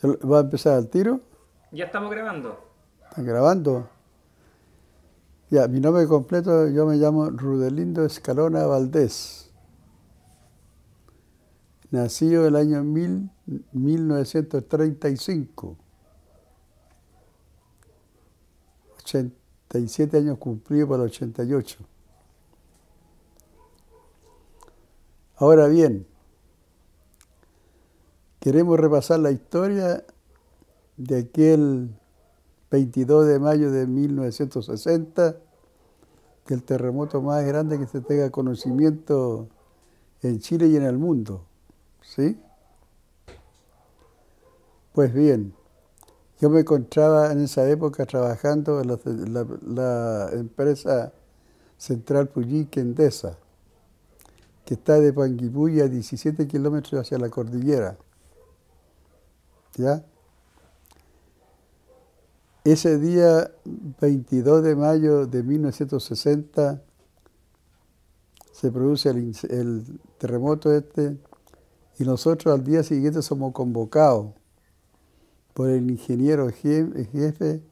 ¿Va a empezar al tiro? Ya estamos grabando. ¿Están grabando? Ya, mi nombre completo, yo me llamo Rudelindo Escalona Valdés. Nacido el año 1935. 87 años cumplidos para el 88. Ahora bien, queremos repasar la historia de aquel 22 de mayo de 1960, que el terremoto más grande que se tenga conocimiento en Chile y en el mundo. ¿Sí? Pues bien, yo me encontraba en esa época trabajando en la empresa Central Puyinque Endesa, que está de Panguipulli a 17 kilómetros hacia la cordillera. ¿Ya? Ese día 22 de mayo de 1960 se produce el terremoto este y nosotros al día siguiente somos convocados por el ingeniero jefe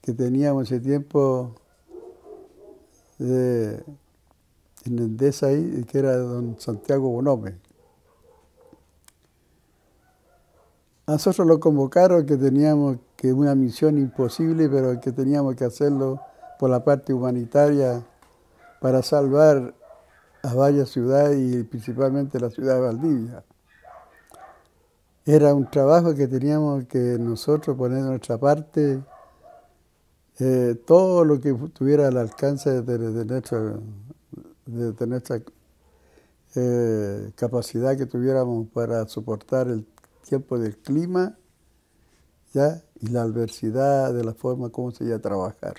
que teníamos ese tiempo en Endesa ahí, que era don Santiago Bonome. A nosotros lo convocaron que teníamos que una misión imposible, pero que teníamos que hacerlo por la parte humanitaria para salvar a varias ciudades y principalmente la ciudad de Valdivia. Era un trabajo que teníamos que nosotros poner de nuestra parte, todo lo que tuviera al alcance de nuestra capacidad que tuviéramos para soportar el tiempo del clima, ¿ya? Y la adversidad de la forma como se iba a trabajar.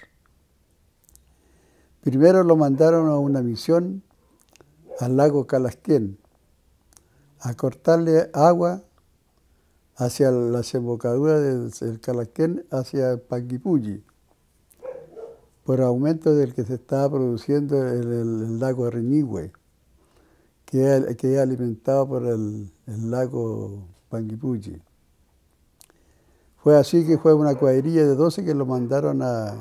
Primero lo mandaron a una misión al lago Calasquén, a cortarle agua hacia la desembocadura del Calasquén hacia Panguipulli, por aumento del que se estaba produciendo en el lago Reñigüe, que es alimentado por el lago Panguipulli. Fue así que fue una cuadrilla de 12 que lo mandaron a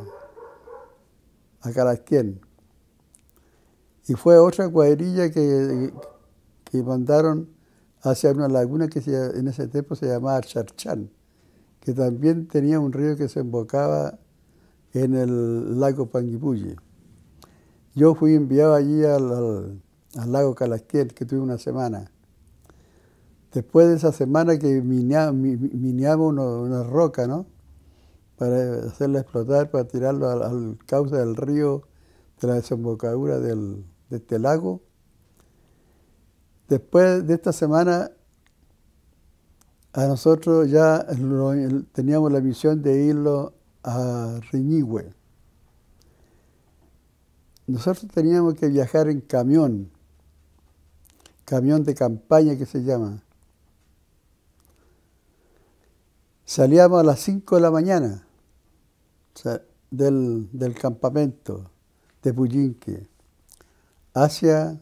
Calasquén. Y fue otra cuadrilla que mandaron hacia una laguna que en ese tiempo se llamaba Charchán, que también tenía un río que se embocaba en el lago Panguipulli. Yo fui enviado allí al lago Calasquén, que tuve una semana. Después de esa semana que mineamos una roca, ¿no? Para hacerla explotar, para tirarlo al cauce del río de la desembocadura de este lago. Después de esta semana, a nosotros ya teníamos la misión de irlo a Reñigüe. Nosotros teníamos que viajar en camión de campaña que se llama. Salíamos a las 5 de la mañana, o sea, del campamento de Puyinque hacia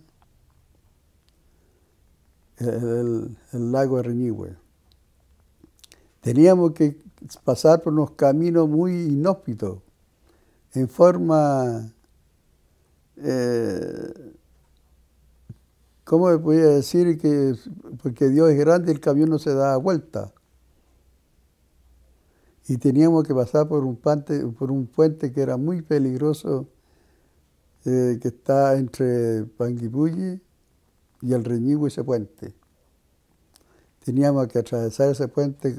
el lago de Reñigüe. Teníamos que pasar por unos caminos muy inhóspitos, en forma, ¿cómo me podía decir? Porque Dios es grande, el camión no se da vuelta. Y teníamos que pasar por un puente que era muy peligroso, que está entre Panguipulli y el Reñigüe, ese puente. Teníamos que atravesar ese puente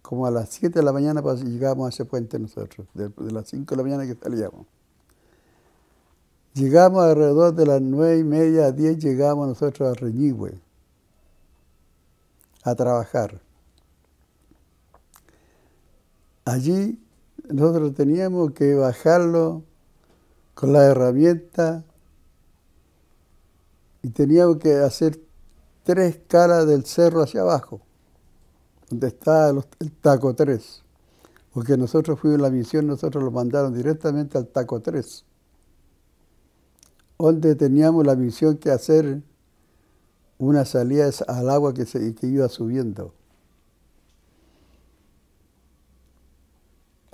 como a las 7 de la mañana para llegamos a ese puente nosotros, de las 5 de la mañana que salíamos. Llegamos alrededor de las 9:30, 10, llegamos nosotros a Reñigüe a trabajar. Allí nosotros teníamos que bajarlo con la herramienta y teníamos que hacer 3 caras del cerro hacia abajo, donde está el Taco 3. Porque nosotros fuimos en la misión, nosotros lo mandaron directamente al Taco 3, donde teníamos la misión que hacer una salida al agua que iba subiendo.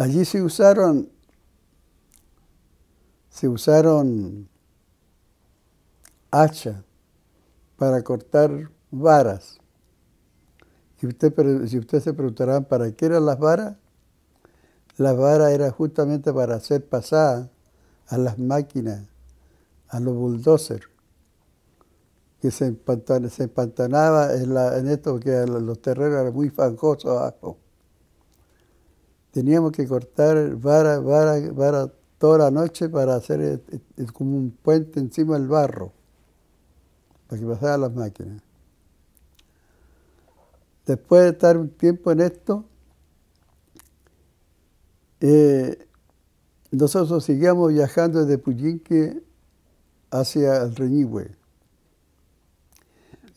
Allí se usaron hachas para cortar varas. Si usted se preguntarán para qué eran las varas eran justamente para hacer pasar a las máquinas, a los bulldozers, que se empantanaba en esto, porque los terrenos eran muy fangosos abajo. Teníamos que cortar varas toda la noche para hacer como un puente encima del barro, para que pasaran las máquinas. Después de estar un tiempo en esto, nosotros seguíamos viajando desde Puyinque hacia el Reñihue.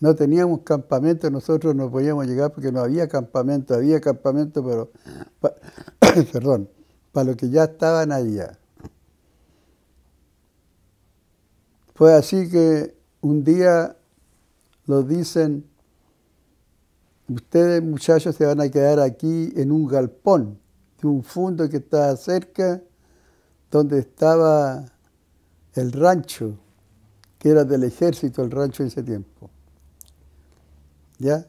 No teníamos campamento, nosotros no podíamos llegar porque no había campamento, pero perdón, para los que ya estaban allá. Fue así que un día nos dicen, ustedes muchachos se van a quedar aquí en un galpón de un fundo que está cerca donde estaba el rancho, que era del ejército, el rancho en ese tiempo. ¿Ya?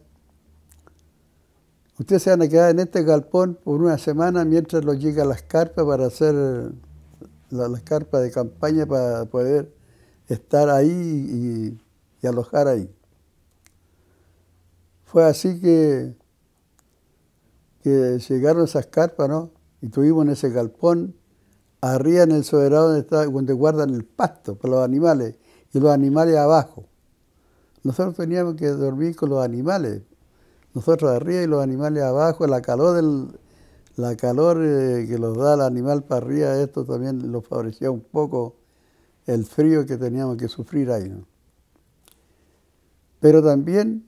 Ustedes se van a quedar en este galpón por una semana mientras los llegan las carpas para hacer las carpas de campaña para poder estar ahí y alojar ahí. Fue así que llegaron esas carpas, ¿no? Y estuvimos en ese galpón, arriba en el soberano donde guardan el pasto para los animales, y los animales abajo. Nosotros teníamos que dormir con los animales, nosotros arriba y los animales abajo, la calor que los da el animal para arriba, esto también nos favorecía un poco el frío que teníamos que sufrir ahí, ¿no? Pero también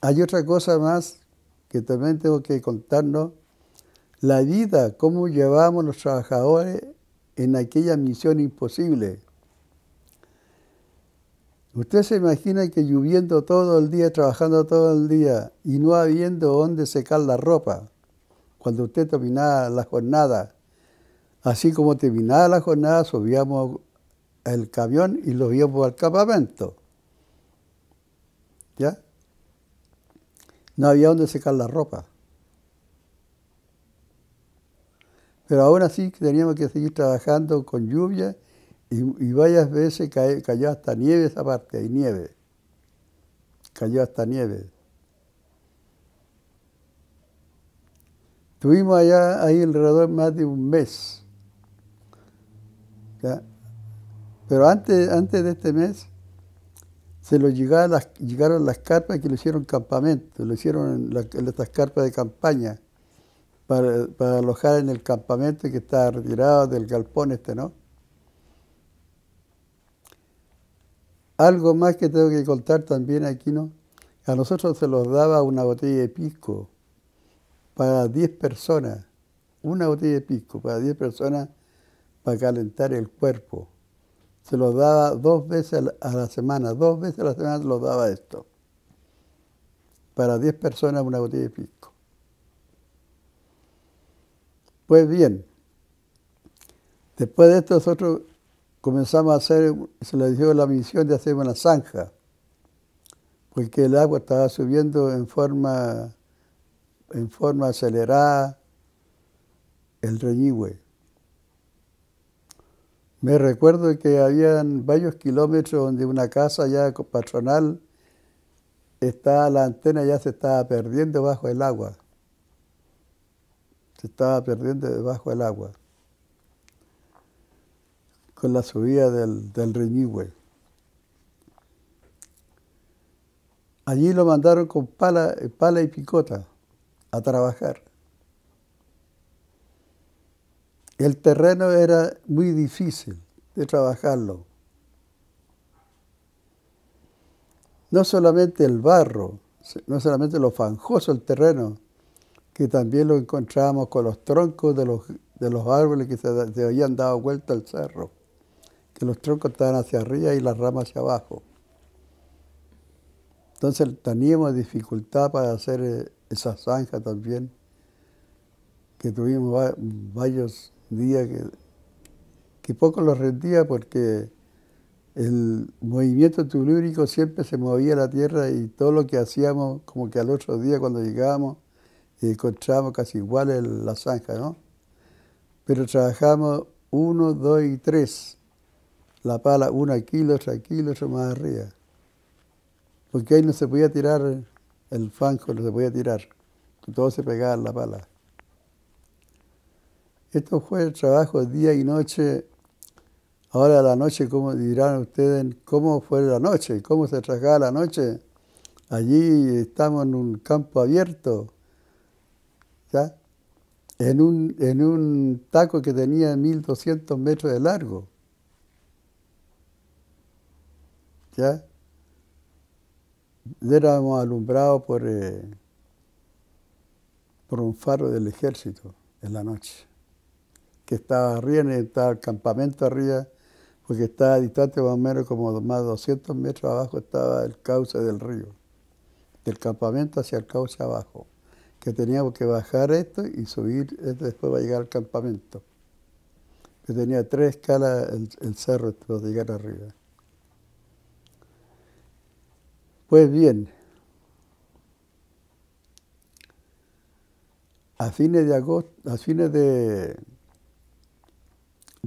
hay otra cosa más que también tengo que contarnos, la vida, cómo llevábamos los trabajadores en aquella misión imposible. Usted se imagina que lloviendo todo el día, trabajando todo el día y no habiendo dónde secar la ropa, cuando usted terminaba la jornada, así como terminaba la jornada, subíamos el camión y lo íbamos al campamento. ¿Ya? No había dónde secar la ropa. Pero aún así teníamos que seguir trabajando con lluvia y varias veces cayó hasta nieve esa parte, hay nieve. Cayó hasta nieve. Estuvimos allá ahí alrededor más de un mes. ¿Ya? Pero antes de este mes llegaron las carpas que lo hicieron campamento, lo hicieron en estas carpas de campaña para alojar en el campamento que está retirado del galpón ¿no? Algo más que tengo que contar también aquí, ¿no? A nosotros se nos daba una botella de pisco para 10 personas, una botella de pisco para 10 personas para calentar el cuerpo. Se los daba 2 veces a la semana, se los daba esto. Para 10 personas una botella de pisco. Pues bien, después de esto nosotros comenzamos a hacer, se les dio la misión de hacer una zanja, porque el agua estaba subiendo en forma acelerada el Reñihue. Me recuerdo que habían varios kilómetros donde una casa ya patronal, la antena ya se estaba perdiendo bajo el agua. Se estaba perdiendo debajo del agua con la subida del Reñihue. Allí lo mandaron con pala y picota a trabajar. El terreno era muy difícil de trabajarlo. No solamente el barro, no solamente lo fangoso el terreno, que también lo encontrábamos con los troncos de los árboles que se habían dado vuelta al cerro, que los troncos estaban hacia arriba y las ramas hacia abajo. Entonces teníamos dificultad para hacer esa zanja también, que tuvimos varios días que poco los rendía porque el movimiento telúrico siempre se movía la Tierra y todo lo que hacíamos, como que al otro día cuando llegábamos, encontrábamos casi igual la zanja, ¿no? Pero trabajamos 1, 2 y 3. La pala, una aquí, otra más arriba. Porque ahí no se podía tirar el fango, no se podía tirar. Todo se pegaba en la pala. Esto fue el trabajo día y noche. Ahora la noche, ¿cómo dirán ustedes cómo fue la noche? ¿Cómo se trabajaba la noche? Allí estamos en un campo abierto, ¿ya? En un taco que tenía 1200 metros de largo, ¿ya? Éramos alumbrados por un faro del ejército en la noche, que estaba arriba, estaba el campamento arriba, porque estaba distante más o menos como más de 200 metros abajo estaba el cauce del río, del campamento hacia el cauce abajo, que teníamos que bajar esto y subir esto después para llegar al campamento, que tenía 3 escalas el cerro para llegar arriba. Pues bien, a fines de agosto, a fines de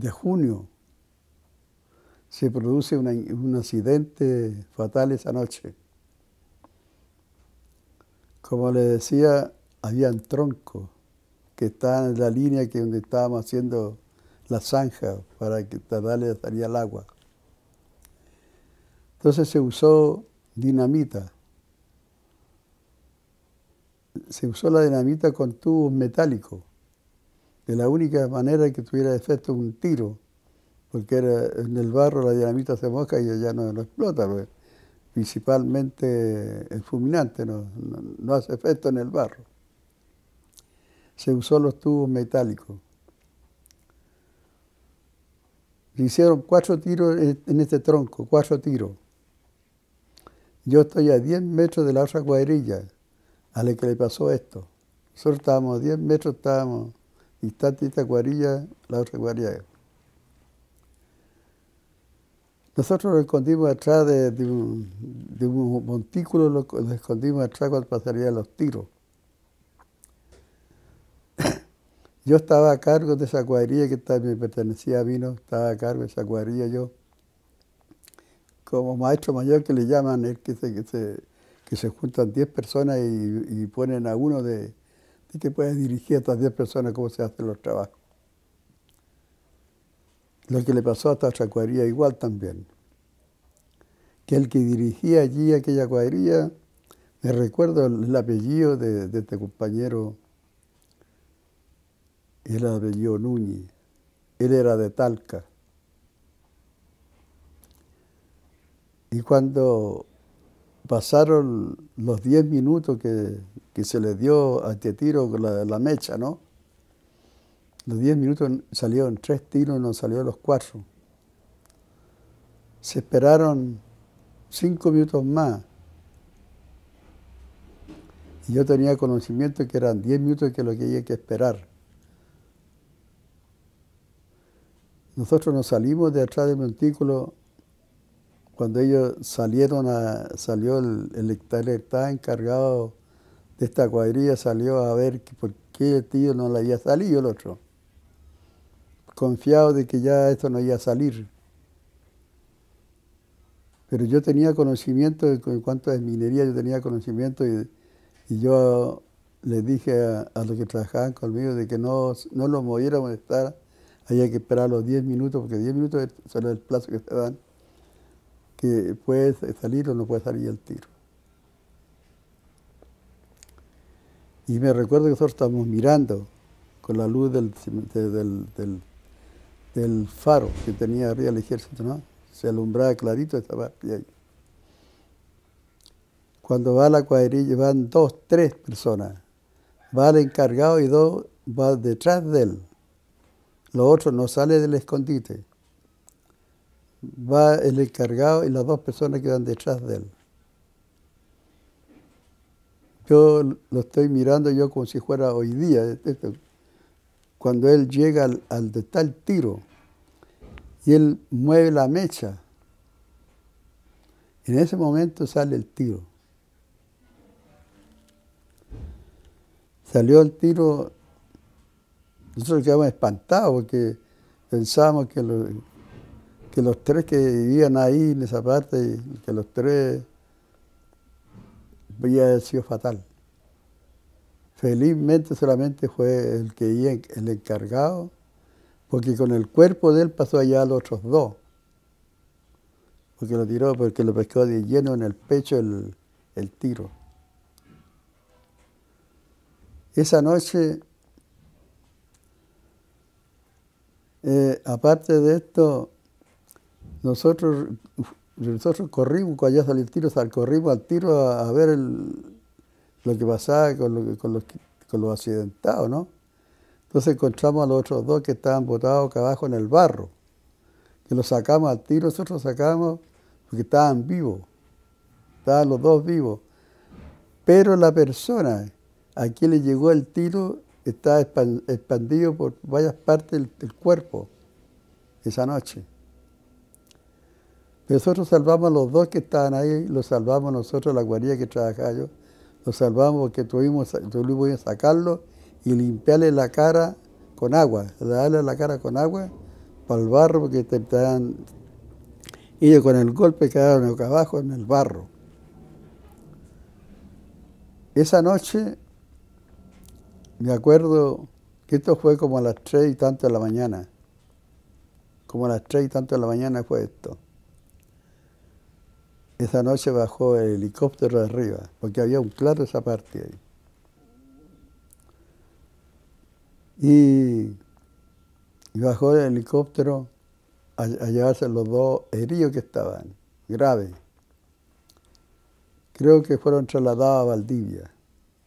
junio, se produce un accidente fatal esa noche. Como les decía, habían troncos que estaban en la línea donde estábamos haciendo la zanja para que darle salida al agua. Entonces se usó dinamita. Se usó la dinamita con tubos metálicos. De la única manera que tuviera efecto un tiro, porque en el barro la dinamita se moja y ya no explota, pues. Principalmente el fulminante no hace efecto en el barro. Se usó los tubos metálicos. Le hicieron 4 tiros en este tronco, 4 tiros. Yo estoy a 10 metros de la otra cuadrilla a la que le pasó esto. Nosotros estábamos a 10 metros, estábamos distantes de esta cuadrilla, la otra cuadrilla. Nosotros lo escondimos atrás de un montículo, lo escondimos atrás cuando pasarían los tiros. Yo estaba a cargo de esa cuadrilla que me pertenecía a Vino, estaba a cargo de esa cuadrilla yo, como maestro mayor que le llaman, es que se juntan 10 personas y ponen a uno de que puede dirigir a estas 10 personas cómo se hacen los trabajos. Lo que le pasó a esta otra cuadrilla igual también. Que el que dirigía allí aquella cuadrilla, me recuerdo el apellido de este compañero, era el apellido Núñez, él era de Talca. Y cuando pasaron los 10 minutos que se le dio a este tiro con la mecha, ¿no? Los 10 minutos salieron 3 tiros, no salieron los 4. Se esperaron 5 minutos más. Y yo tenía conocimiento que eran 10 minutos que lo que había que esperar. Nosotros nos salimos de atrás del montículo cuando ellos salió el que estaba encargado de esta cuadrilla, salió a ver por qué el tío no le había salido el otro. Confiado de que ya esto no iba a salir. Pero yo tenía conocimiento en cuanto a minería, yo tenía conocimiento y yo les dije a los que trabajaban conmigo de que no lo moviéramos de estar, había que esperar los 10 minutos, porque 10 minutos es el plazo que se dan, que puede salir o no puede salir el tiro. Y me recuerdo que nosotros estábamos mirando con la luz del faro que tenía arriba el ejército, ¿no? Se alumbraba clarito esta parte ahí. Cuando va la cuadrilla, van 2, 3 personas. Va el encargado y 2 va detrás de él. Los otros no salen del escondite. Va el encargado y las 2 personas que van detrás de él. Yo lo estoy mirando yo como si fuera hoy día. cuando él llega al donde está el tiro y él mueve la mecha, en ese momento sale el tiro. Salió el tiro, nosotros quedamos espantados porque pensábamos que los tres que vivían ahí en esa parte, que los tres había sido fatal. Felizmente solamente fue el que iba el encargado, porque con el cuerpo de él pasó allá a los otros dos, porque lo tiró, porque lo pescó de lleno en el pecho el tiro. Esa noche, aparte de esto, nosotros corrimos, cuando ya salió el tiro, corrimos al tiro a ver lo que pasaba con los accidentados, ¿no? Entonces encontramos a los otros dos que estaban botados acá abajo en el barro, que los sacamos al tiro, nosotros sacamos porque estaban vivos, estaban los dos vivos, pero la persona a quien le llegó el tiro estaba expandido por varias partes del cuerpo esa noche. Nosotros salvamos a los dos que estaban ahí, los salvamos nosotros, la guardia que trabajaba yo, los salvamos porque tuvimos que sacarlo y limpiarle la cara con agua, darle la cara con agua para el barro, porque ellos con el golpe quedaron acá abajo en el barro. Esa noche, me acuerdo que esto fue como a las 3 y tanto de la mañana. Como a las 3 y tanto de la mañana fue esto. Esa noche bajó el helicóptero de arriba, porque había un claro esa parte ahí. Y bajó el helicóptero a llevarse los dos heridos que estaban, graves. Creo que fueron trasladados a Valdivia.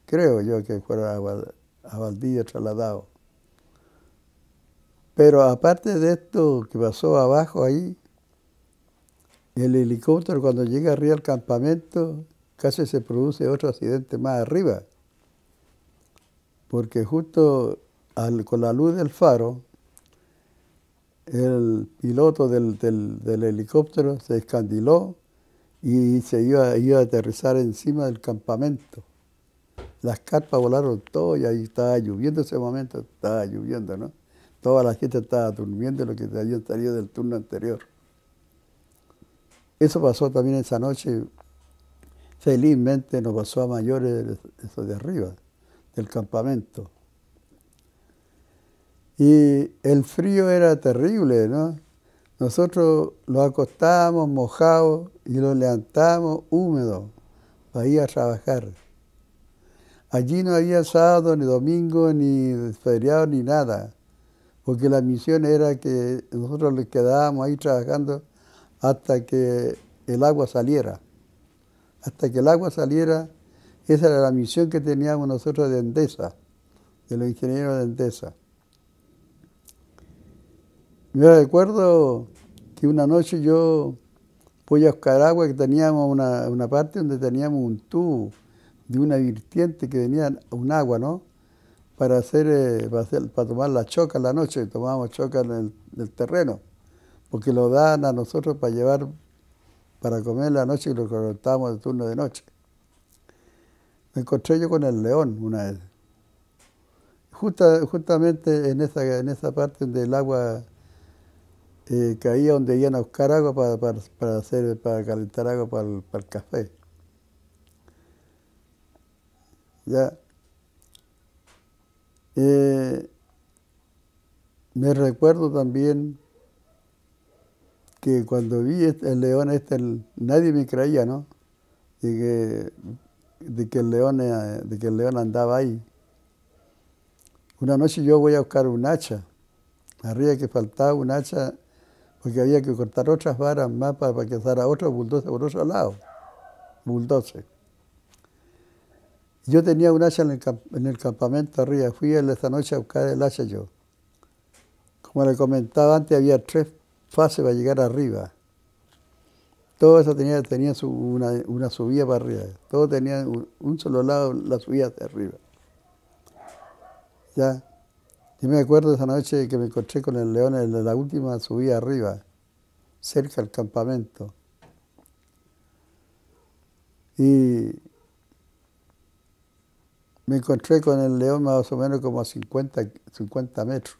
Creo yo que fueron a Valdivia trasladados. Pero aparte de esto que pasó abajo ahí, el helicóptero cuando llega arriba al campamento, casi se produce otro accidente más arriba. Porque justo con la luz del faro, el piloto del helicóptero se escandiló y se iba a aterrizar encima del campamento. Las carpas volaron todo y ahí estaba lloviendo ese momento, estaba lloviendo, ¿no? Toda la gente estaba durmiendo lo que habían salido del turno anterior. Eso pasó también esa noche. Felizmente no pasó a mayores eso de arriba, del campamento. Y el frío era terrible, ¿no? Nosotros los acostábamos mojados y los levantábamos húmedos para ir a trabajar. Allí no había sábado, ni domingo, ni feriado, ni nada, porque la misión era que nosotros les quedábamos ahí trabajando hasta que el agua saliera. Hasta que el agua saliera, esa era la misión que teníamos nosotros de Endesa, de los ingenieros de Endesa. Me recuerdo que una noche yo fui a buscar agua, que teníamos una parte donde teníamos un tubo de una vertiente que venía un agua, ¿no? Para tomar la choca en la noche, tomábamos choca en el terreno, porque lo daban a nosotros para llevar, para comer la noche y lo cortábamos de turno de noche. Me encontré yo con el león una vez. Justamente en esa parte donde el agua caía, donde iban a buscar agua para calentar agua para el café. Ya. Me recuerdo también que cuando vi el león nadie me creía, ¿no? De que el león andaba ahí. Una noche yo voy a buscar un hacha. Arriba que faltaba un hacha, porque había que cortar otras varas más para que salga otro bulldozer por otro lado. Bulldozer. Yo tenía un hacha en el campamento arriba. Fui esa noche a buscar el hacha yo. Como le comentaba antes, había 3 fases para llegar arriba. Todo eso tenía una subida para arriba. Todo tenía un solo lado, la subida hacia arriba. ¿Ya? Yo me acuerdo de esa noche que me encontré con el león en la última subida arriba, cerca del campamento. Y me encontré con el león más o menos como a 50 metros.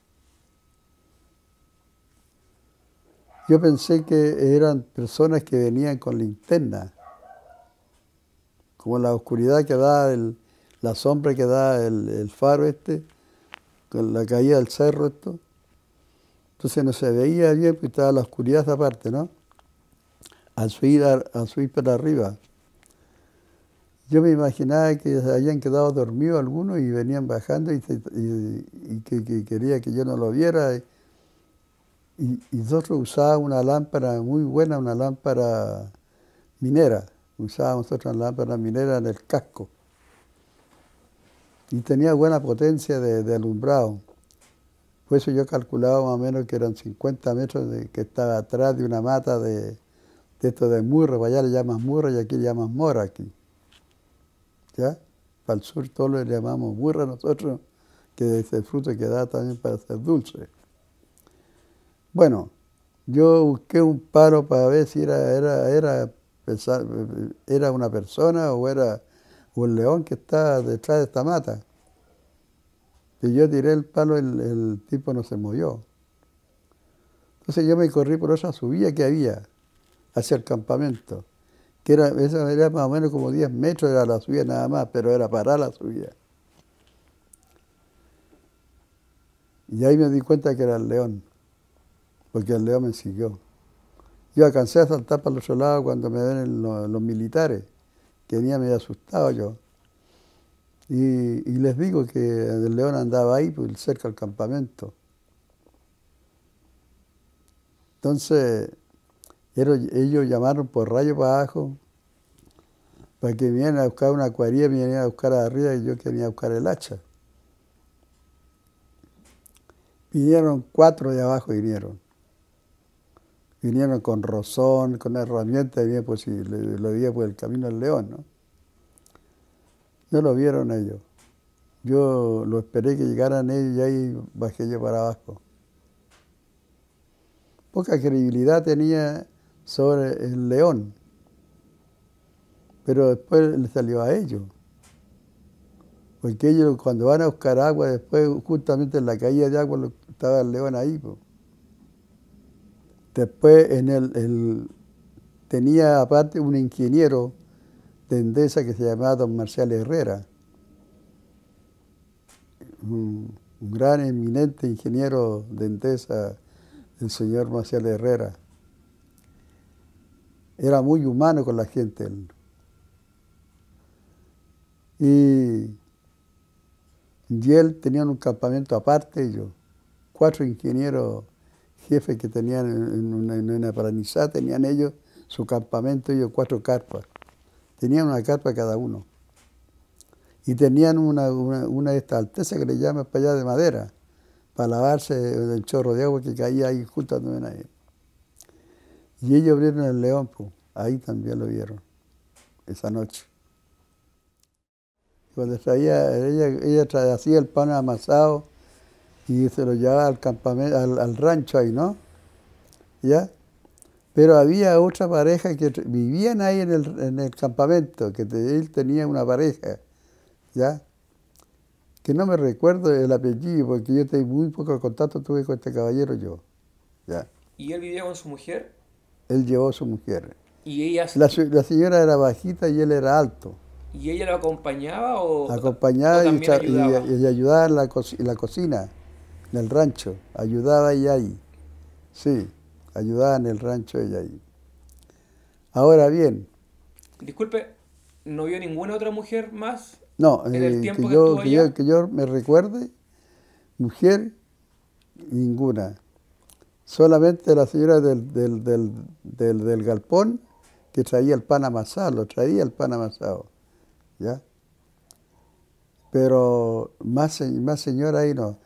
Yo pensé que eran personas que venían con linterna, como la oscuridad que da, la sombra que da el faro con la caída del cerro esto. Entonces no se veía bien porque estaba la oscuridad esa parte, ¿no? Al subir para arriba. Yo me imaginaba que se habían quedado dormidos algunos y venían bajando y que quería que yo no lo viera. Y nosotros usábamos una lámpara muy buena, una lámpara minera. Usábamos nosotros una lámpara minera en el casco. Y tenía buena potencia de alumbrado. Por eso yo calculaba más o menos que eran 50 metros que estaba atrás de una mata de esto de murra. Para allá le llaman murra y aquí le llaman mora aquí. ¿Ya? Para el sur todos le llamamos murra nosotros, que es el fruto que da también para ser dulce. Bueno, yo busqué un palo para ver si era una persona o era un león que estaba detrás de esta mata. Y yo tiré el palo, el tipo no se movió. Entonces yo me corrí por esa subida que había hacia el campamento, esa era más o menos como 10 metros, era la subida nada más, pero era para la subida. Y ahí me di cuenta que era el león, porque el león me siguió. Yo alcancé a saltar para el otro lado cuando me ven los militares, que venía medio asustado yo. Y les digo que el león andaba ahí, pues, cerca del campamento. Entonces, ellos llamaron por radio para abajo, para que vinieran a buscar una cuadrilla, me vinieran a buscar arriba y yo quería buscar el hacha. Vinieron 4 de abajo, vinieron. Vinieron con rozón, con herramientas, bien pues si lo veía por el camino del león, ¿no? No lo vieron ellos. Yo lo esperé que llegaran ellos y ahí bajé yo para abajo. Poca credibilidad tenía sobre el león, pero después le salió a ellos. Porque ellos cuando van a buscar agua, después justamente en la caída de agua estaba el león ahí. Pues. Después tenía aparte un ingeniero de Endesa que se llamaba don Marcial Herrera. Un gran eminente ingeniero de Endesa, el señor Marcial Herrera. Era muy humano con la gente él. Y él tenía un campamento aparte, ellos, 4 ingenieros jefes que tenían en una paranizada, tenían ellos su campamento, ellos 4 carpas. Tenían una carpa cada uno. Y tenían una de estas altezas que le llaman para allá de madera, para lavarse del chorro de agua que caía ahí justo donde ven ahí. Y ellos vieron el león, pues, ahí también lo vieron, esa noche. Cuando ella hacía el pan amasado y se lo llevaba al campamento, al rancho ahí, ¿no? ¿Ya? Pero había otra pareja que vivían ahí en el campamento, que él tenía una pareja, ¿ya? Que no me recuerdo el apellido, porque yo tengo muy poco contacto tuve con este caballero yo, ¿ya? ¿Y él vivía con su mujer? Él llevó a su mujer. ¿Y ella, La señora era bajita y él era alto. y ella lo acompañaba o Acompañaba también ayudaba? y ayudaba en la cocina, en el rancho. Ayudaba ella ahí. Sí, ayudaba en el rancho ella ahí. Ahora bien, Disculpe, ¿no vio ninguna otra mujer más no, en el tiempo que estuvo allá? que yo me recuerde, mujer, ninguna. Solamente la señora del galpón que traía el pan amasado, lo traía el pan amasado, ¿ya? Pero más señora ahí no.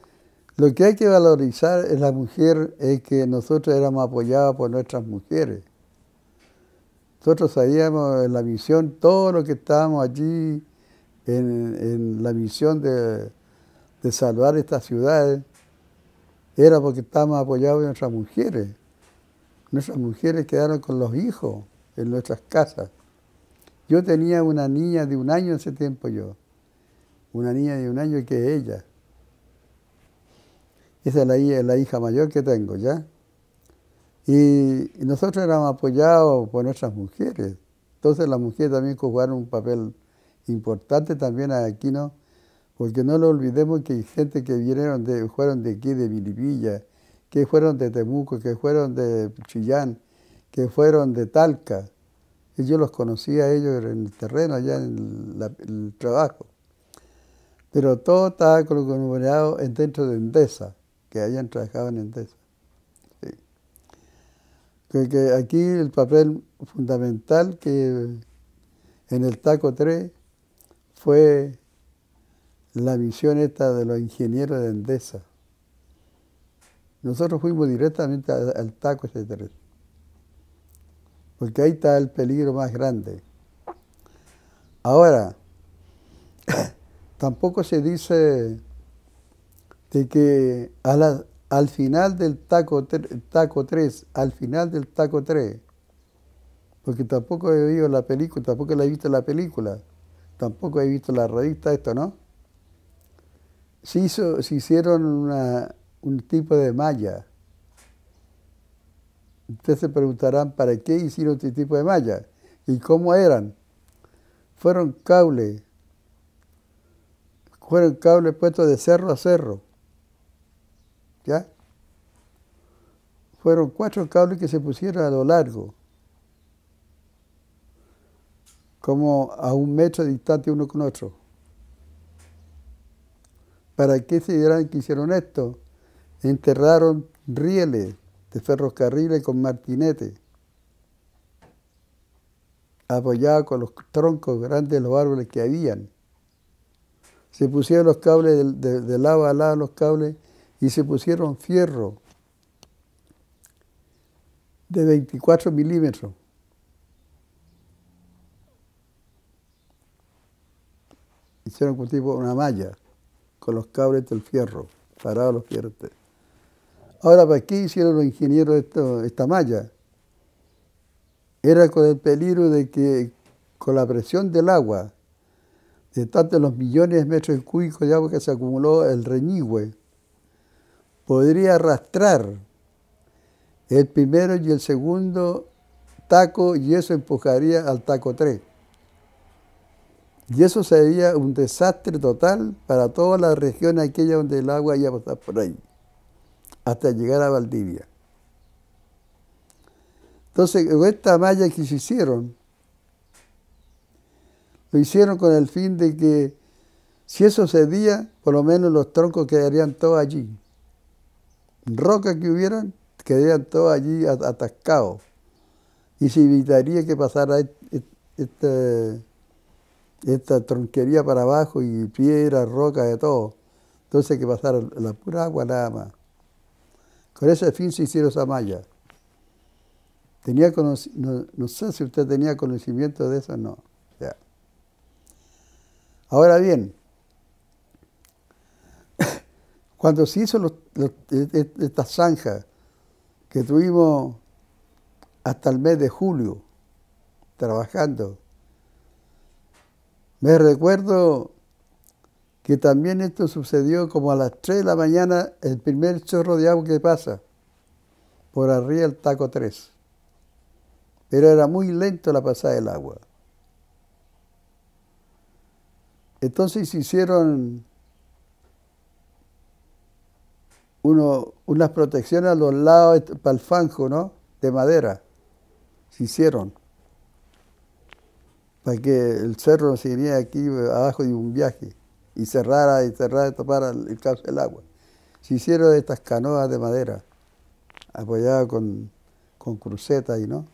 Lo que hay que valorizar en la mujer es que nosotros éramos apoyados por nuestras mujeres. Nosotros sabíamos en la misión, todo lo que estábamos allí en la misión de salvar estas ciudades, era porque estábamos apoyados en nuestras mujeres. Nuestras mujeres quedaron con los hijos en nuestras casas. Yo tenía una niña de 1 año en ese tiempo yo. Una niña de 1 año que es ella. Esa es la hija mayor que tengo, ¿ya? Y nosotros éramos apoyados por nuestras mujeres. Entonces las mujeres también jugaron un papel importante también aquí, ¿no? Porque no lo olvidemos que hay gente que fueron de aquí, de Milipilla, que fueron de Temuco, que fueron de Chillán, que fueron de Talca. Y yo los conocía a ellos en el terreno, allá en el trabajo. Pero todo estaba conglomerado dentro de Endesa, que habían trabajado en Endesa. Sí. Que aquí el papel fundamental que en el TACO 3 fue la misión esta de los ingenieros de Endesa. Nosotros fuimos directamente al TACO ese 3, porque ahí está el peligro más grande. Ahora, tampoco se dice de que al final del TACO 3, al final del TACO 3, porque tampoco he oído la película, tampoco la he visto la película, tampoco he visto la revista, esto, ¿no? Se hicieron un tipo de malla. Ustedes se preguntarán, ¿para qué hicieron este tipo de malla? ¿Y cómo eran? Fueron cables puestos de cerro a cerro. ¿Ya? Fueron 4 cables que se pusieron a lo largo, como a 1 metro de distante uno con otro. ¿Para qué se dirán que hicieron esto? Enterraron rieles de ferrocarriles con martinete, apoyados con los troncos grandes de los árboles que habían. Se pusieron los cables de lado a lado, los cables, y se pusieron fierro de 24 milímetros. Hicieron un tipo una malla con los cables del fierro, parados los fierros. Ahora, ¿para qué hicieron los ingenieros esta malla? Era con el peligro de que con la presión del agua, de tantos los millones de metros cúbicos de agua que se acumuló el Reñigüe, podría arrastrar el primero y el segundo taco, y eso empujaría al TACO 3. Y eso sería un desastre total para toda la región aquella donde el agua iba a pasar por ahí, hasta llegar a Valdivia. Entonces, con esta malla que se hicieron, lo hicieron con el fin de que, si eso cedía, por lo menos los troncos quedarían todos allí. Rocas que hubieran, quedarían todos allí atascados. Y se evitaría que pasara esta tronquería para abajo y piedras, rocas, de todo. Entonces que pasara la pura agua nada más. Con ese fin se hicieron esa malla. No sé si usted tenía conocimiento de eso o no. Ya. Ahora bien, cuando se hizo esta zanja que tuvimos hasta el mes de julio trabajando, me recuerdo que también esto sucedió como a las 3 de la mañana, el primer chorro de agua que pasa por arriba del TACO 3. Pero era muy lento la pasada del agua. Entonces se hicieron unas protecciones a los lados para el fango, ¿no? De madera. Se hicieron. Para que el cerro no se viniera aquí abajo de un viaje y cerrara y tapara el cauce del agua. Se hicieron estas canoas de madera, apoyadas con crucetas y ¿no?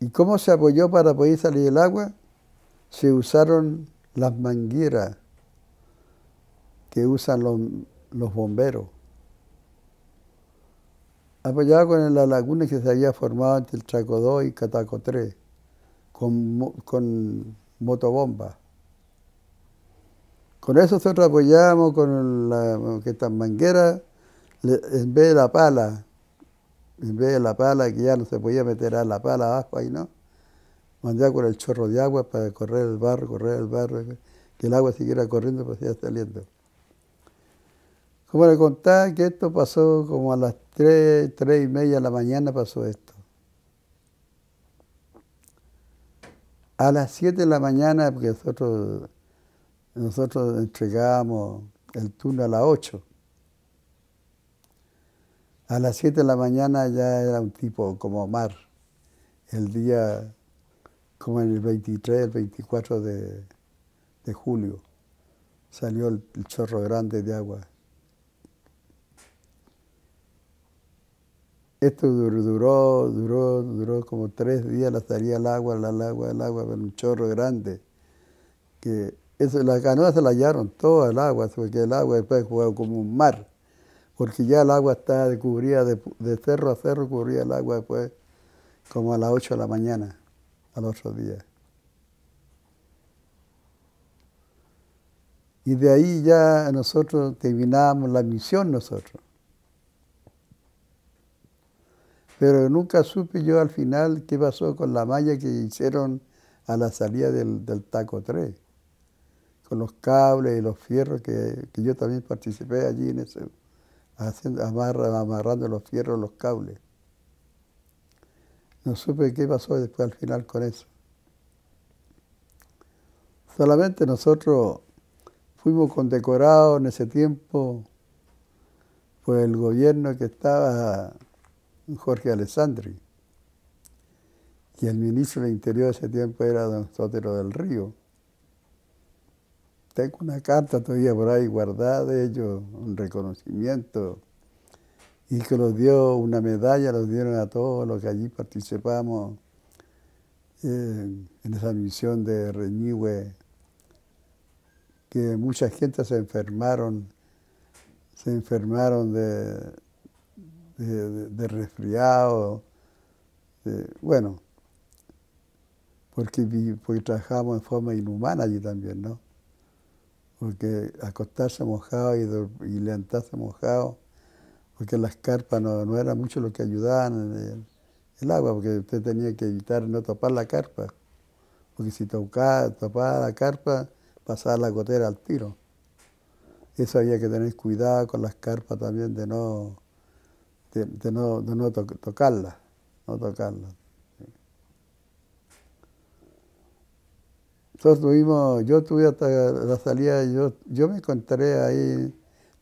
¿Y cómo se apoyó para poder salir el agua? Se usaron las mangueras que usan los bomberos, apoyado con la laguna que se había formado entre el Chaco 2 y Cataco 3, con motobomba. Con eso nosotros apoyábamos con que estas mangueras, en vez de la pala, en vez de la pala, que ya no se podía meter a la pala abajo ahí, ¿no? Mandaba con el chorro de agua para correr el barro, que el agua siguiera corriendo para seguir saliendo. Como le contaba que esto pasó como a las 3:30 de la mañana pasó esto. A las 7 de la mañana, porque nosotros entregábamos el turno a las 8. A las 7 de la mañana ya era un tipo como mar. El día, como en el 23, el 24 de julio, salió el chorro grande de agua. Esto duró como 3 días, la salía el agua, pero un chorro grande. Que eso, las canoas se la hallaron todas el agua, porque el agua después fue como un mar, porque ya el agua estaba cubría de cerro a cerro, cubría el agua después, como a las 8 de la mañana, al otro día. Y de ahí ya nosotros terminábamos la misión nosotros. Pero nunca supe yo al final qué pasó con la malla que hicieron a la salida del Taco 3, con los cables y los fierros, que yo también participé allí en eso, amarrando los fierros, los cables. No supe qué pasó después al final con eso. Solamente nosotros fuimos condecorados en ese tiempo por el gobierno que estaba Jorge Alessandri. Y el ministro del Interior de ese tiempo era don Sotero del Río. Tengo una carta todavía por ahí guardada de ellos, un reconocimiento, y que los dio una medalla, los dieron a todos los que allí participamos en esa misión de Reñihue, que mucha gente se enfermaron de resfriado, bueno, porque trabajamos en forma inhumana allí también, ¿no? Porque acostarse mojado y levantarse mojado, porque las carpas no era mucho lo que ayudaban en el agua, porque usted tenía que evitar no topar la carpa, porque si topaba la carpa, pasaba la gotera al tiro. Eso había que tener cuidado con las carpas también de no tocarlas, no tocarlas. Yo tuve hasta la salida, yo me encontré ahí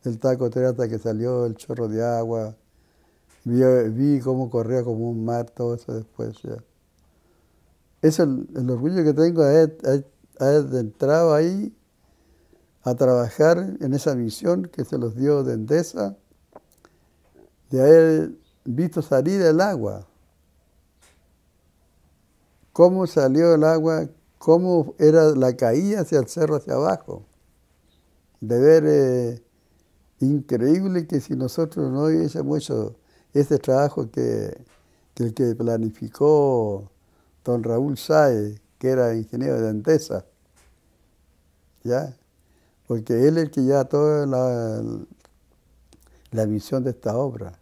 del Taco 3 hasta que salió el chorro de agua, vi cómo corría como un mar, todo eso después ya. Eso el orgullo que tengo de haber entrado ahí a trabajar en esa misión que se los dio de Endesa, de haber visto salir el agua. Cómo salió el agua, cómo era la caída hacia el cerro, hacia abajo. De ver, increíble que si nosotros no hubiésemos hecho ese trabajo que el que planificó don Raúl Sáez, que era ingeniero de Endesa, ¿ya? Porque él es el que lleva toda la misión de esta obra.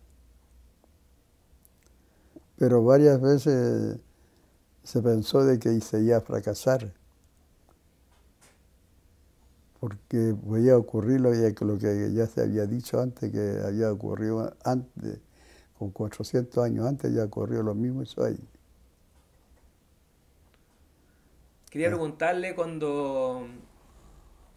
Pero varias veces se pensó de que se iba a fracasar, porque podía ocurrir lo que ya se había dicho antes, que había ocurrido antes, con 400 años antes ya ocurrió lo mismo eso ahí. Quería preguntarle cuando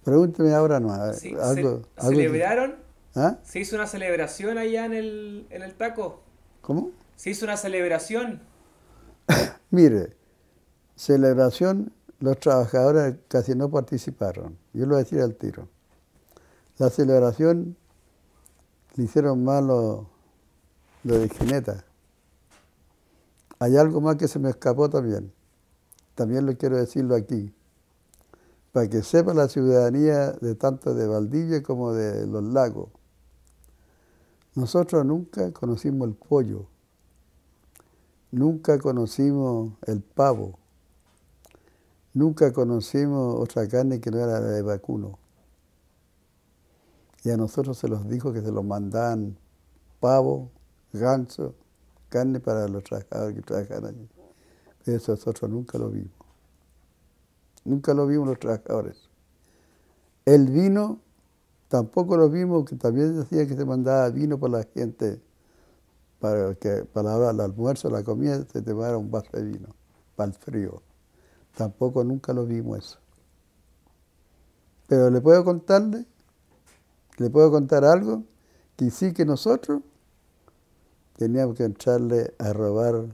Pregúnteme ahora no, algo celebraron, ¿Ah? ¿se hizo una celebración allá en el Taco? ¿Cómo? ¿Se hizo una celebración? Mire, celebración, los trabajadores casi no participaron. Yo lo voy a decir al tiro. La celebración le hicieron mal lo de Gineta. Hay algo más que se me escapó también. También lo quiero decirlo aquí. Para que sepa la ciudadanía de tanto de Valdivia como de los lagos. Nosotros nunca conocimos el pollo. Nunca conocimos el pavo. Nunca conocimos otra carne que no era la de vacuno. Y a nosotros se los dijo que se los mandaban pavo, ganso, carne para los trabajadores que trabajan allí. Eso nosotros nunca lo vimos. Nunca lo vimos los trabajadores. El vino tampoco lo vimos, que también decía que se mandaba vino por la gente, para que para la hora del almuerzo, la comida, se tomara un vaso de vino, para el frío. Tampoco nunca lo vimos eso. Pero le puedo contar algo, que sí que nosotros teníamos que entrarle a robar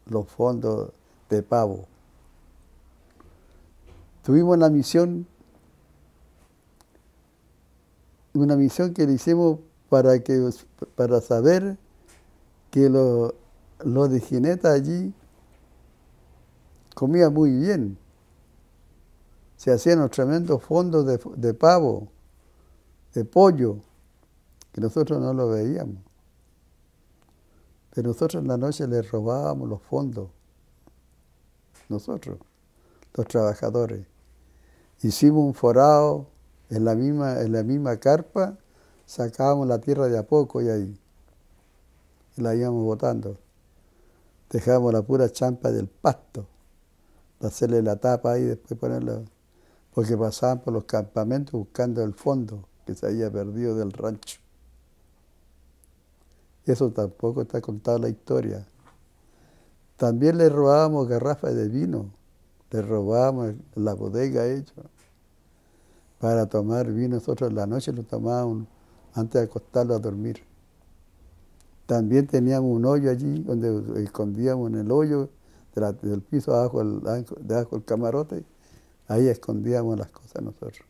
los fondos de pavo. Tuvimos una misión que le hicimos para saber que los de Gineta allí comían muy bien. Se hacían unos tremendos fondos de pavo, de pollo, que nosotros no lo veíamos. Pero nosotros en la noche les robábamos los fondos. Nosotros, los trabajadores. Hicimos un forado en la misma carpa, sacábamos la tierra de a poco y ahí. Y la íbamos botando. Dejábamos la pura champa del pasto, para hacerle la tapa ahí y después ponerla. Porque pasaban por los campamentos buscando el fondo que se había perdido del rancho. Eso tampoco está contado en la historia. También le robábamos garrafas de vino, le robábamos la bodega hecha para tomar vino. Nosotros en la noche lo tomábamos antes de acostarlo a dormir. También teníamos un hoyo allí donde escondíamos en el hoyo del piso debajo del camarote. Ahí escondíamos las cosas nosotros.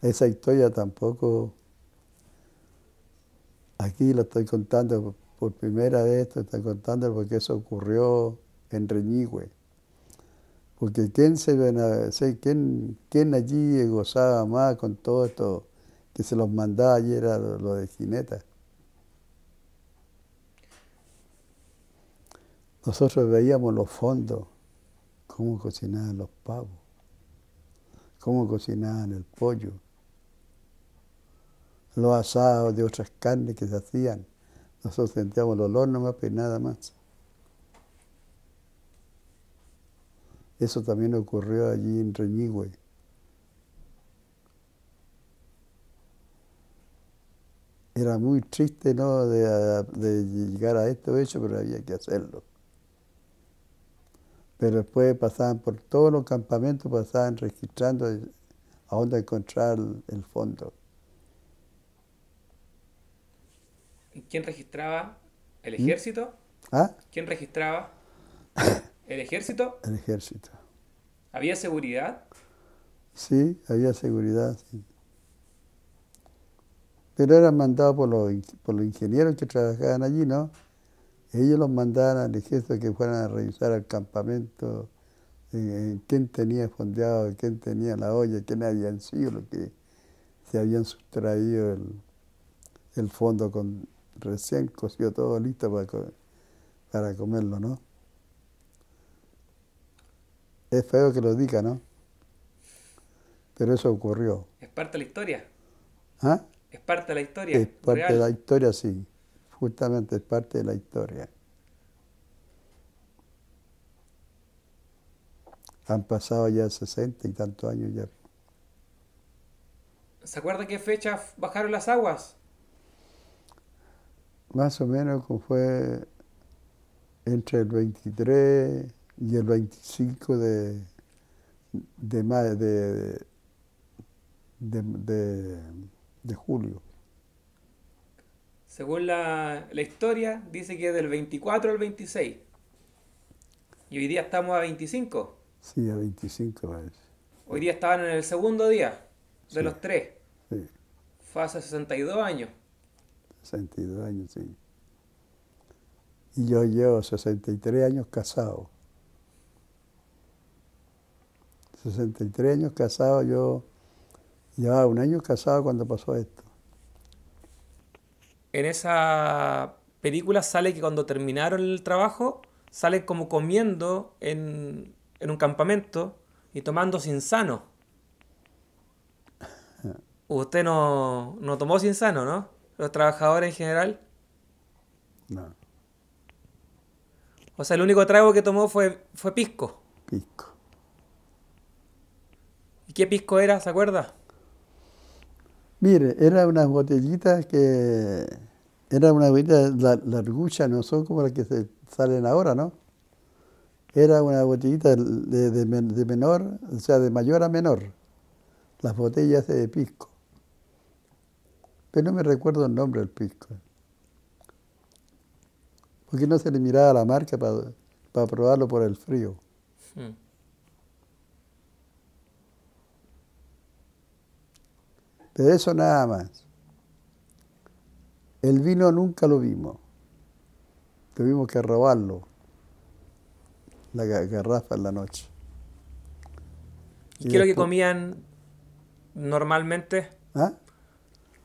Esa historia tampoco, aquí la estoy contando por primera vez, estoy contando porque eso ocurrió en Reñigüe. Porque quién allí gozaba más con todo esto que se los mandaba allí era lo de Gineta. Nosotros veíamos los fondos, cómo cocinaban los pavos, cómo cocinaban el pollo, los asados de otras carnes que se hacían. Nosotros sentíamos el olor nomás, pero nada más. Eso también ocurrió allí en Reñigüe. Era muy triste, ¿no?, de llegar a esto hecho, pero había que hacerlo. Pero después pasaban por todos los campamentos, pasaban registrando a dónde encontrar el fondo. ¿Quién registraba? ¿El ejército? ¿Ah? ¿Quién registraba? ¿El ejército? El ejército. ¿Había seguridad? Sí, había seguridad, sí. Pero eran mandados por los ingenieros que trabajaban allí, ¿no? Ellos los mandaban al ejército que fueran a revisar el campamento, quién tenía fondeado, quién tenía la olla, quién habían sido los que se habían sustraído el fondo recién cocido, todo listo para comerlo, ¿no? Es feo que lo diga, ¿no? Pero eso ocurrió. ¿Es parte de la historia? ¿Ah? ¿Es parte de la historia? Es parte real. de la historia, sí. Justamente es parte de la historia. Han pasado ya 60 y tantos años ya. ¿Se acuerda qué fecha bajaron las aguas? Más o menos como fue entre el 23 y el 25 de julio. Según la historia, dice que es del 24 al 26. Y hoy día estamos a 25. Sí, a 25 parece. Hoy día estaban en el segundo día de Sí. los 3. Sí, Fue hace 62 años. 62 años, sí. Y yo llevo 63 años casado. 63 años casado, yo llevaba un año casado cuando pasó esto. En esa película sale que cuando terminaron el trabajo, salen como comiendo en un campamento y tomando insano. Usted no tomó sin sano, ¿no? Los trabajadores en general. No, O sea, el único trago que tomó fue pisco. pisco. ¿Y qué pisco era, se acuerda? Mire, era unas botellitas que... Era una botellita largucha, no son como las que se salen ahora, ¿no? Era una botellita de menor, o sea, de mayor a menor. Las botellas de pisco. Pero no me recuerdo el nombre del pisco. Porque no se le miraba la marca para probarlo por el frío. Mm. Pero eso nada más. El vino nunca lo vimos. Tuvimos que robarlo, la garrafa en la noche. ¿Y Y qué es lo que después, comían normalmente? ¿ah?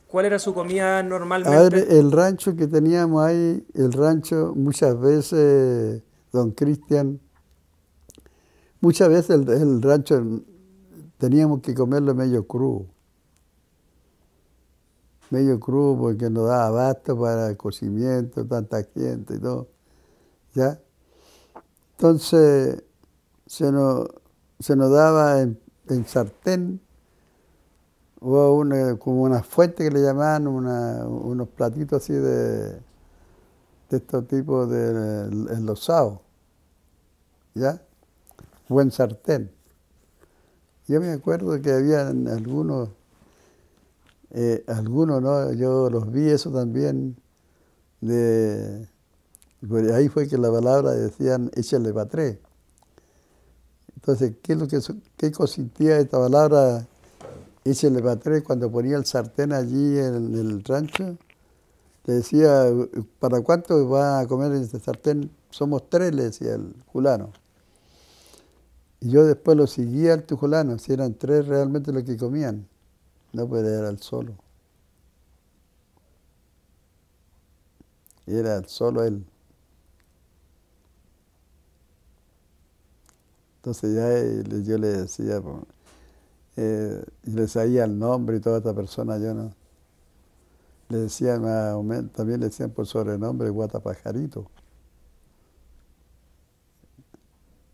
¿Cuál era su comida A ver, normalmente? el rancho que teníamos ahí, el rancho, muchas veces, don Cristian, muchas veces el rancho teníamos que comerlo medio crudo porque no daba abasto para el cocimiento, tanta gente y todo, ¿ya? Entonces se nos, se nos daba en sartén, o como una fuente que le llamaban, unos platitos así de estos tipos de enlosados, ¿ya? Buen sartén. Yo me acuerdo que habían algunos, ¿no? Yo los vi eso también, de, pues ahí fue que la palabra decían, échale patré. Entonces, ¿qué es lo qué consistía esta palabra, échale patré, cuando ponía el sartén allí en el rancho? Le decía, ¿para cuánto va a comer en este sartén? Somos tres, le decía el fulano. Y yo después lo seguía al tujulano, si eran tres realmente los que comían. No, pues era el solo. Era el solo él. Entonces ya yo le decía, pues, y le sabía el nombre y toda esta persona, yo no. Le decían, también le decían por sobrenombre Guatapajarito.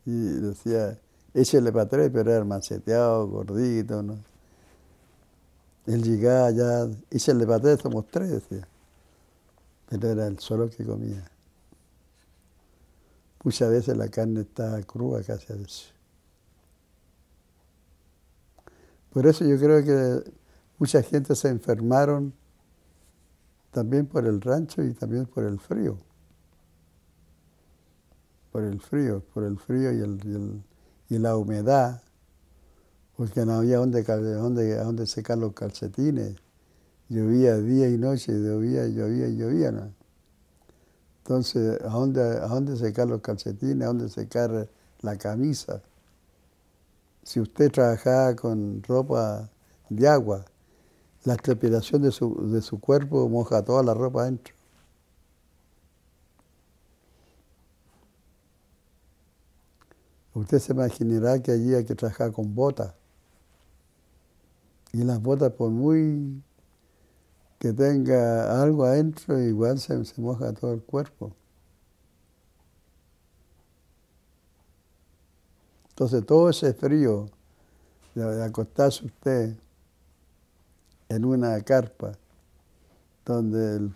Y decía, échele para tres, pero era maceteado, gordito, ¿no? Él llegaba ya, échale para tres, somos tres, decía. Pero era el solo que comía. Muchas veces la carne estaba cruda casi a veces. Por eso yo creo que mucha gente se enfermaron también por el rancho y también por el frío. Por el frío y la humedad, porque no había dónde secar los calcetines. Llovía día y noche, llovía y llovía y llovía, ¿no? Entonces, ¿a dónde secar los calcetines? ¿A dónde secar la camisa? Si usted trabajaba con ropa de agua, la trepidación de su cuerpo moja toda la ropa adentro. Usted se imaginará que allí hay que trabajar con botas. Y las botas, por muy que tenga algo adentro, igual se moja todo el cuerpo. Entonces todo ese frío de acostarse usted en una carpa, donde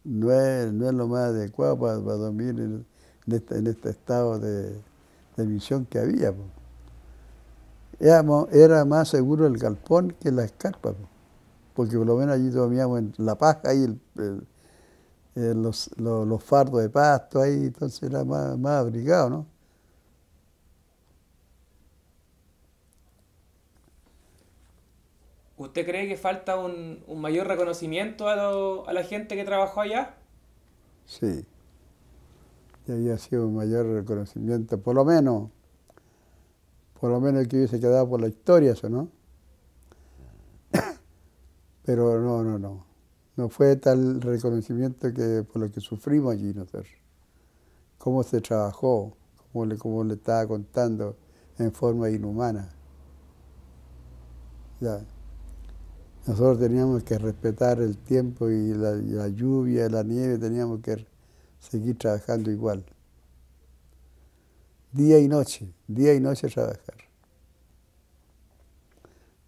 no es lo más adecuado para dormir en este estado de emisión que había, po. Era más seguro el galpón que la escarpa, po, porque por lo menos allí dormíamos en la paja y los fardos de pasto ahí, entonces era más abrigado, ¿no? ¿Usted cree que falta un mayor reconocimiento a la gente que trabajó allá? Sí, y había sido un mayor reconocimiento, por lo menos el que hubiese quedado por la historia, eso, ¿no? Pero no, no, no. No fue tal reconocimiento que por lo que sufrimos allí nosotros. Cómo se trabajó, como le estaba contando, en forma inhumana. Ya. Nosotros teníamos que respetar el tiempo y la lluvia, la nieve, teníamos que seguir trabajando igual. Día y noche trabajar.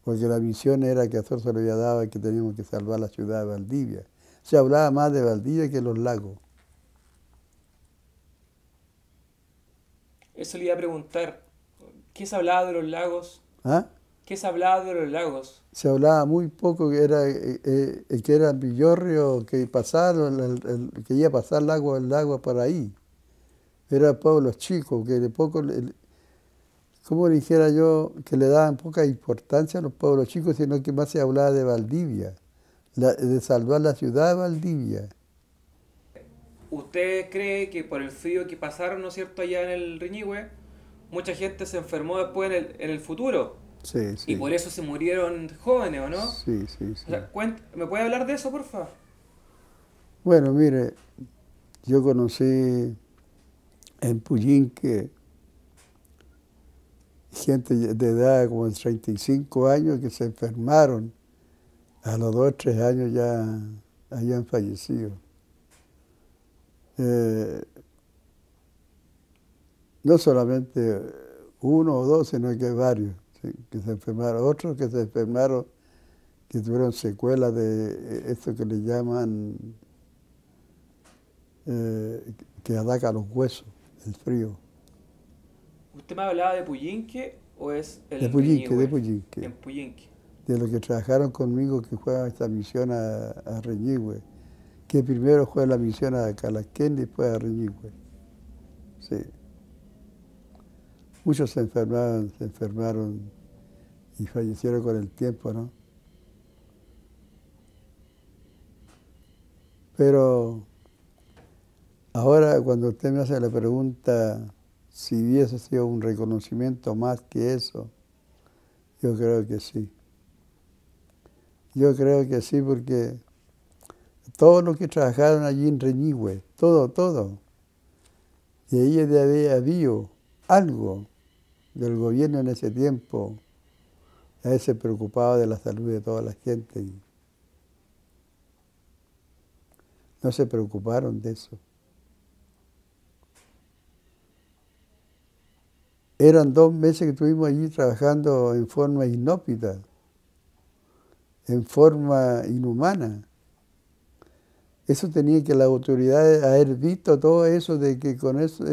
Porque la misión era que a nosotros se le había dado que teníamos que salvar la ciudad de Valdivia. Se hablaba más de Valdivia que de los lagos. Eso le iba a preguntar. ¿Qué se hablaba de los lagos? ¿Ah? ¿Qué se hablaba de los lagos? Se hablaba muy poco que era Villorrio, que pasaba, que iba a pasar el agua por ahí. Era pueblos chicos, que de poco, como dijera yo, que le daban poca importancia a los pueblos chicos, sino que más se hablaba de Valdivia, de salvar la ciudad de Valdivia. ¿Usted cree que por el frío que pasaron, ¿no es cierto?, allá en el Reñigüe, mucha gente se enfermó después en el futuro? Sí, Y sí. por eso se murieron jóvenes, ¿o no? Sí, sí, O sí. sea, ¿me puede hablar de eso, porfa? Bueno, mire, yo conocí en Puyinque gente de edad como de 35 años que se enfermaron. A los 2 o 3 años ya habían fallecido. No solamente uno o dos, sino que varios que se enfermaron. Otros que se enfermaron, que tuvieron secuelas de esto que le llaman, que ataca los huesos, el frío. ¿Usted me hablaba de Puyinque o es De el Puyinque, de Reñigüe? Puyinque. En Puyinque. De los que trabajaron conmigo que fue a esta misión a Reñigüe, que primero fue la misión a Calaquén y después a Reñigüe. Sí. Muchos se enfermaron y fallecieron con el tiempo, ¿no? Pero ahora cuando usted me hace la pregunta si hubiese sido un reconocimiento más que eso, yo creo que sí. Yo creo que sí porque todos los que trabajaron allí en Reñigüe, todo, y ahí había habido algo del gobierno en ese tiempo, a se preocupaba de la salud de toda la gente y no se preocuparon de eso. Eran 2 meses que estuvimos allí trabajando en forma inhóspita, en forma inhumana. Eso tenía que las autoridades haber visto todo eso, de que con eso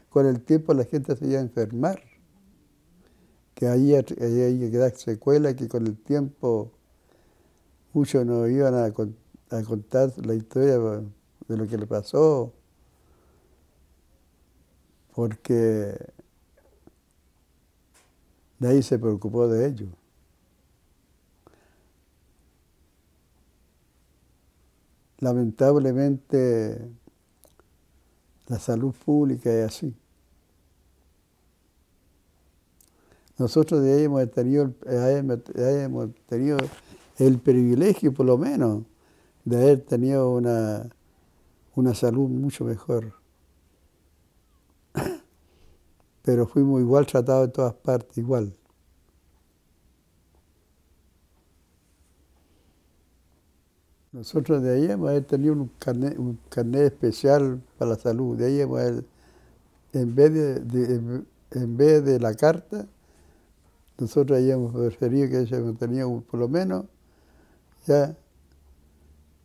con el tiempo la gente se iba a enfermar, que ahí iba a quedar secuelas, que con el tiempo muchos nos iban a contar la historia de lo que le pasó, porque nadie se preocupó de ello. Lamentablemente, la salud pública es así. Nosotros de ahí hemos tenido el privilegio, por lo menos, de haber tenido una salud mucho mejor. Pero fuimos igual tratados en todas partes, igual. Nosotros de ahí hemos tenido un carnet especial para la salud. De ahí en vez de la carta, nosotros habíamos preferido que hayamos tenido por lo menos ya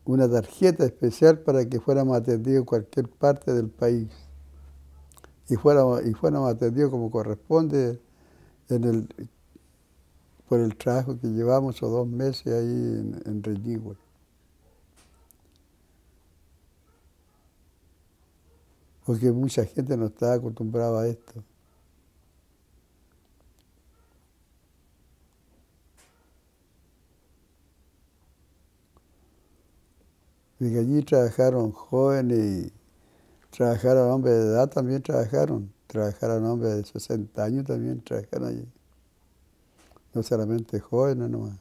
una tarjeta especial para que fuéramos atendidos en cualquier parte del país. Y fuéramos atendidos como corresponde por el trabajo que llevamos esos 2 meses ahí en Reñigüe. Porque mucha gente no estaba acostumbrada a esto. Porque allí trabajaron jóvenes y trabajaron hombres de edad también trabajaron hombres de 60 años también trabajaron allí. No solamente jóvenes nomás.